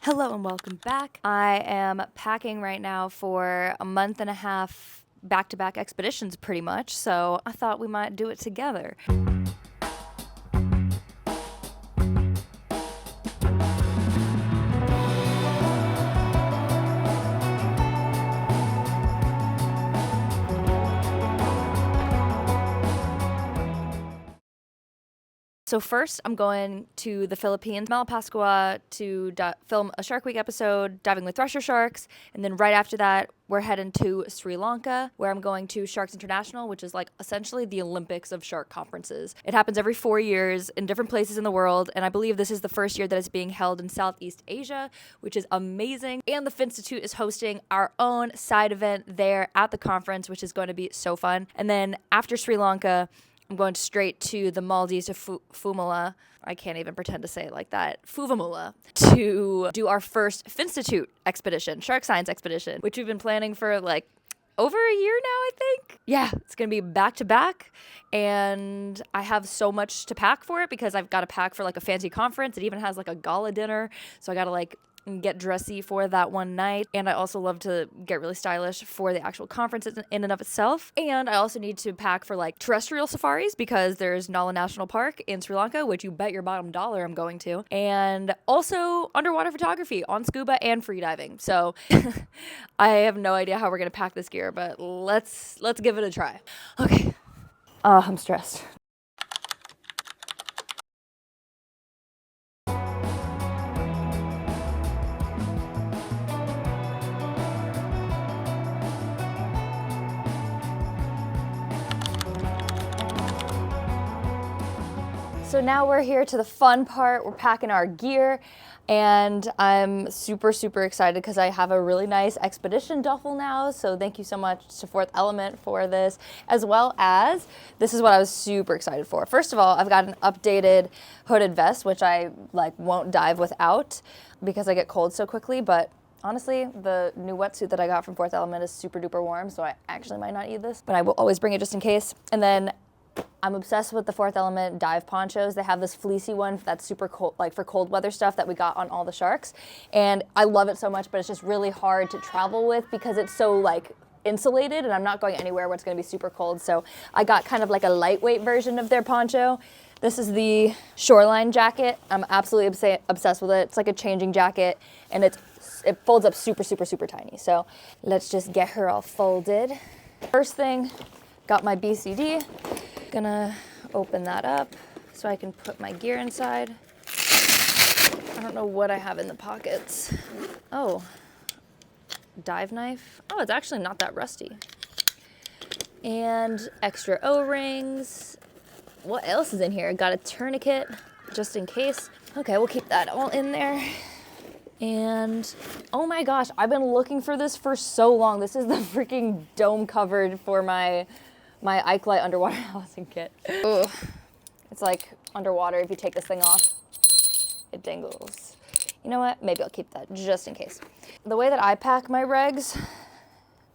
Hello and welcome back. I am packing right now for a month and a half back-to-back expeditions pretty much, so I thought we might do it together. So first, I'm going to the Philippines, Malapascua, to film a Shark Week episode, diving with thresher sharks, and then right after that, we're heading to Sri Lanka, where I'm going to Sharks International, which is like essentially the Olympics of shark conferences. It happens every 4 years in different places in the world, and I believe this is the first year that it's being held in Southeast Asia, which is amazing. And the FINstitute is hosting our own side event there at the conference, which is going to be so fun. And then after Sri Lanka, I'm going straight to the Maldives to Fumula. I can't even pretend to say it like that. Fuvamula, to do our first FINstitute expedition, shark science expedition, which we've been planning for like over a year now, I think. Yeah, it's going to be back to back. And I have so much to pack for it because I've got to pack for like a fancy conference. It even has like a gala dinner. So I got to like get dressy for that one night. And I also love to get really stylish for the actual conference in and of itself. And I also need to pack for like terrestrial safaris because there's Nala National Park in Sri Lanka, which you bet your bottom dollar I'm going to. And also underwater photography on scuba and freediving. So I have no idea how we're going to pack this gear, but let's give it a try. Okay. I'm stressed. So now we're here to the fun part. We're packing our gear, and I'm super excited because I have a really nice expedition duffel now. So thank you so much to Fourth Element for this, as well as this is what I was super excited for. First of all, I've got an updated hooded vest, which I like won't dive without because I get cold so quickly, but honestly, the new wetsuit that I got from Fourth Element is super duper warm, so I actually might not need this, but I will always bring it just in case. And then I'm obsessed with the Fourth Element dive ponchos. They have this fleecy one that's super cold, like for cold weather stuff that we got on all the sharks. And I love it so much, but it's just really hard to travel with because it's so like insulated and I'm not going anywhere where it's gonna be super cold. So I got kind of like a lightweight version of their poncho. This is the Shoreline jacket. I'm absolutely obsessed with it. It's like a changing jacket and it folds up super tiny. So let's just get her all folded. First thing, got my BCD. Gonna open that up so I can put my gear inside. I don't know what I have in the pockets. Oh, dive knife. Oh, it's actually not that rusty. And extra O-rings. What else is in here? Got a tourniquet just in case. Okay, we'll keep that all in there. And oh my gosh, I've been looking for this for so long. This is the freaking dome covered for my Ikelite underwater housing kit. Ugh. It's like underwater, if you take this thing off, it dangles. You know what? Maybe I'll keep that just in case. The way that I pack my regs,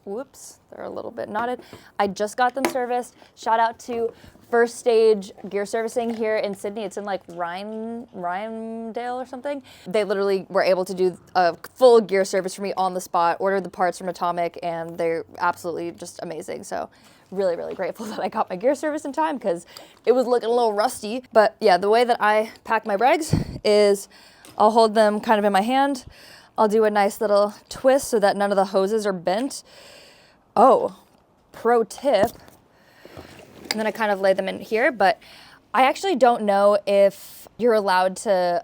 whoops, they're a little bit knotted. I just got them serviced. Shout out to First Stage Gear Servicing here in Sydney. It's in like Rymedale or something. They literally were able to do a full gear service for me on the spot, ordered the parts from Atomic, and they're absolutely just amazing. So really grateful that I got my gear service in time because it was looking a little rusty. But yeah, the way that I pack my regs is I'll hold them kind of in my hand. I'll do a nice little twist so that none of the hoses are bent. Oh, pro tip. And then I kind of lay them in here, but I actually don't know if you're allowed to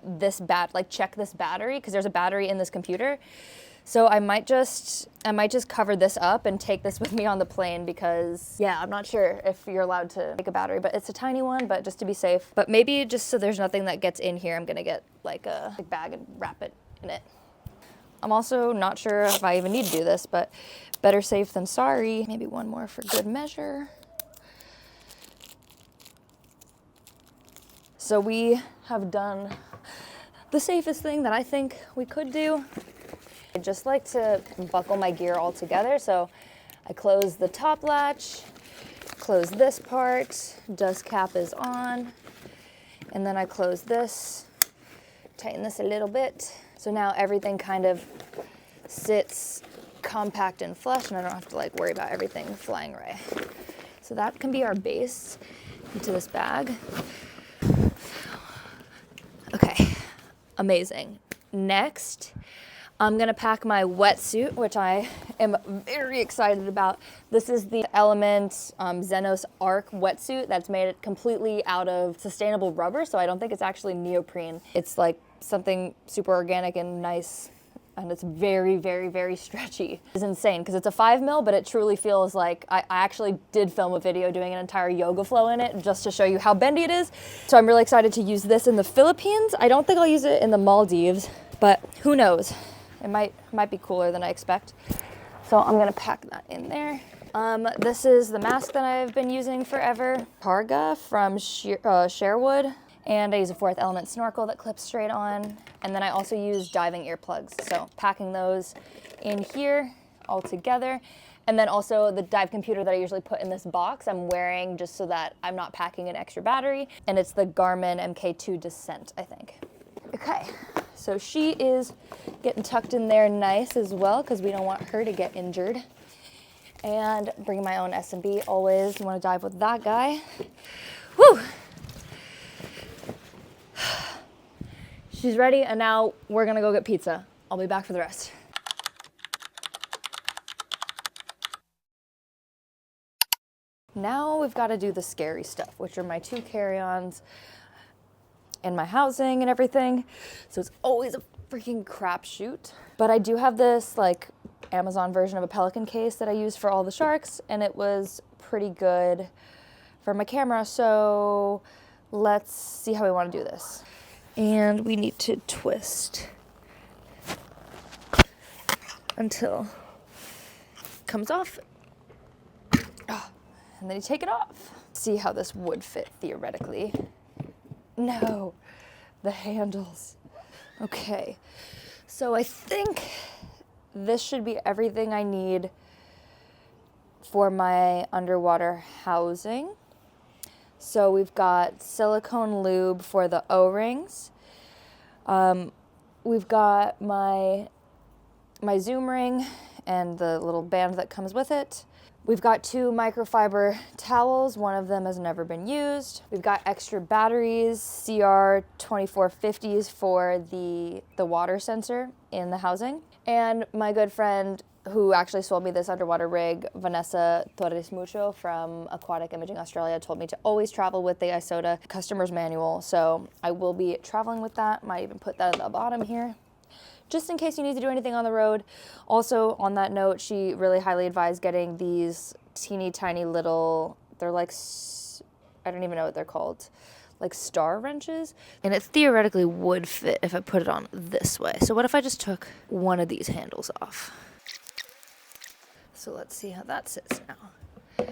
check this battery because there's a battery in this computer. So I might just cover this up and take this with me on the plane because, yeah, I'm not sure if you're allowed to take a battery, but it's a tiny one, but just to be safe. But maybe just so there's nothing that gets in here, I'm gonna get like a bag and wrap it in it. I'm also not sure if I even need to do this, but better safe than sorry. Maybe one more for good measure. So we have done the safest thing that I think we could do. I just like to buckle my gear all together. So I close the top latch, close this part, dust cap is on, and then I close this, tighten this a little bit So now everything kind of sits compact and flush, and I don't have to like worry about everything flying away. So that can be our base into this bag. Okay, amazing. Next, I'm gonna pack my wetsuit, which I am very excited about. This is the Element Xenos Arc wetsuit that's made completely out of sustainable rubber, so I don't think it's actually neoprene. It's like something super organic and nice, and it's very, very, very stretchy. It's insane, because it's a 5 mil, but it truly feels like, I actually did film a video doing an entire yoga flow in it, just to show you how bendy it is. So I'm really excited to use this in the Philippines. I don't think I'll use it in the Maldives, but who knows? It might be cooler than I expect. So I'm gonna pack that in there. This is the mask that I've been using forever. Targa from Sherwood. And I use a 4th Element snorkel that clips straight on. And then I also use diving earplugs. So packing those in here all together. And then also the dive computer that I usually put in this box, I'm wearing just so that I'm not packing an extra battery. And it's the Garmin MK2 Descent, I think. Okay, so she is getting tucked in there nice as well, because we don't want her to get injured. And bring my own S&B always. You want to dive with that guy. Woo! She's ready, and now we're gonna go get pizza. I'll be back for the rest. Now we've got to do the scary stuff, which are my 2 carry-ons and my housing and everything. So it's always a freaking crapshoot. But I do have this like Amazon version of a Pelican case that I use for all the sharks, and it was pretty good for my camera. So let's see how we want to do this. And we need to twist until it comes off. Oh, and then you take it off. See how this would fit theoretically. No, the handles. Okay, so I think this should be everything I need for my underwater housing. So we've got silicone lube for the O-rings. We've got my Zoom ring and the little band that comes with it. We've got 2 microfiber towels. One of them has never been used. We've got extra batteries, CR2450s for the water sensor in the housing. And my good friend who actually sold me this underwater rig, Vanessa Torres Mucho from Aquatic Imaging Australia, told me to always travel with the ISOTA customer's manual. So I will be traveling with that. Might even put that at the bottom here, just in case you need to do anything on the road. Also, on that note, she really highly advised getting these teeny tiny little, they're like, I don't even know what they're called, like star wrenches. And it theoretically would fit if I put it on this way. So what if I just took one of these handles off? So let's see how that sits now.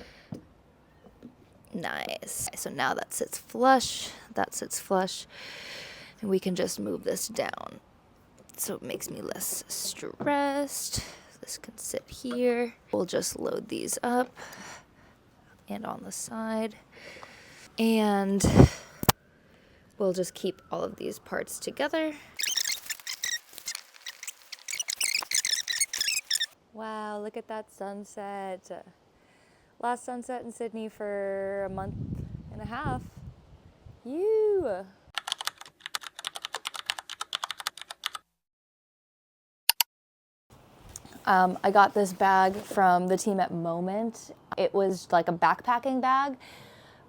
Nice. So now that sits flush, and we can just move this down. So it makes me less stressed. This can sit here. We'll just load these up and on the side. And we'll just keep all of these parts together. Wow, look at that sunset. Last sunset in Sydney for a month and a half. I got this bag from the team at Moment. It was like a backpacking bag,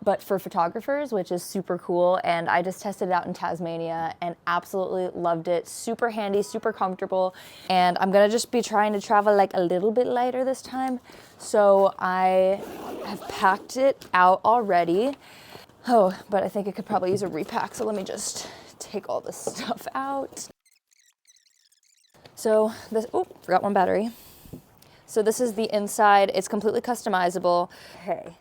but for photographers, which is super cool. And I just tested it out in Tasmania and absolutely loved it. Super handy, super comfortable. And I'm gonna just be trying to travel like a little bit lighter this time. So I have packed it out already. Oh, but I think it could probably use a repack. So let me just take all this stuff out. So this, oh, forgot one battery. So this is the inside. It's completely customizable. Okay.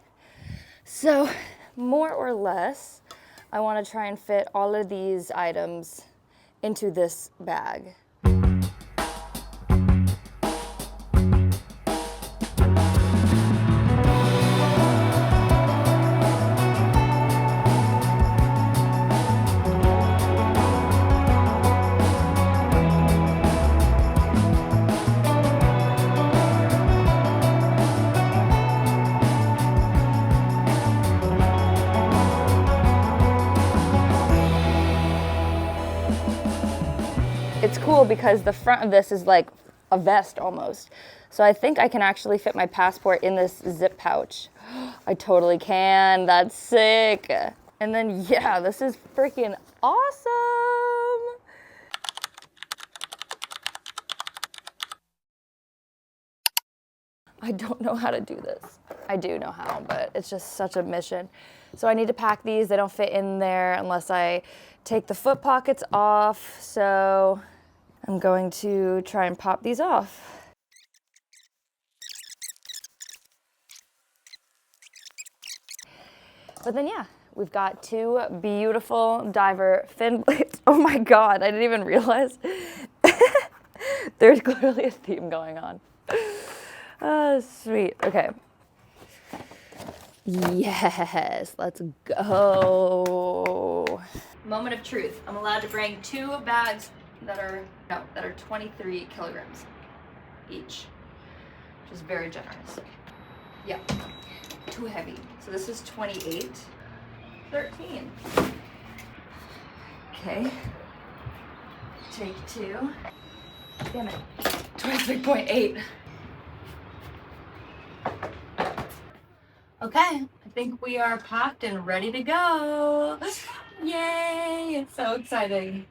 So more or less, I want to try and fit all of these items into this bag. It's cool because the front of this is like a vest almost. So I think I can actually fit my passport in this zip pouch. I totally can. That's sick. And then, yeah, this is freaking awesome. I don't know how to do this. I do know how, but it's just such a mission. So I need to pack these. They don't fit in there unless I take the foot pockets off. So I'm going to try and pop these off. But then, yeah, we've got two beautiful diver fin blades. Oh my God, I didn't even realize. There's clearly a theme going on. Oh, sweet. Okay. Yes, let's go. Moment of truth. I'm allowed to bring 2 bags that are 23 kilograms each, which is very generous. Yeah, too heavy. So this is 28, 13. Okay, take 2. Damn it, 23.8. Okay, I think we are packed and ready to go. Yay, it's so exciting.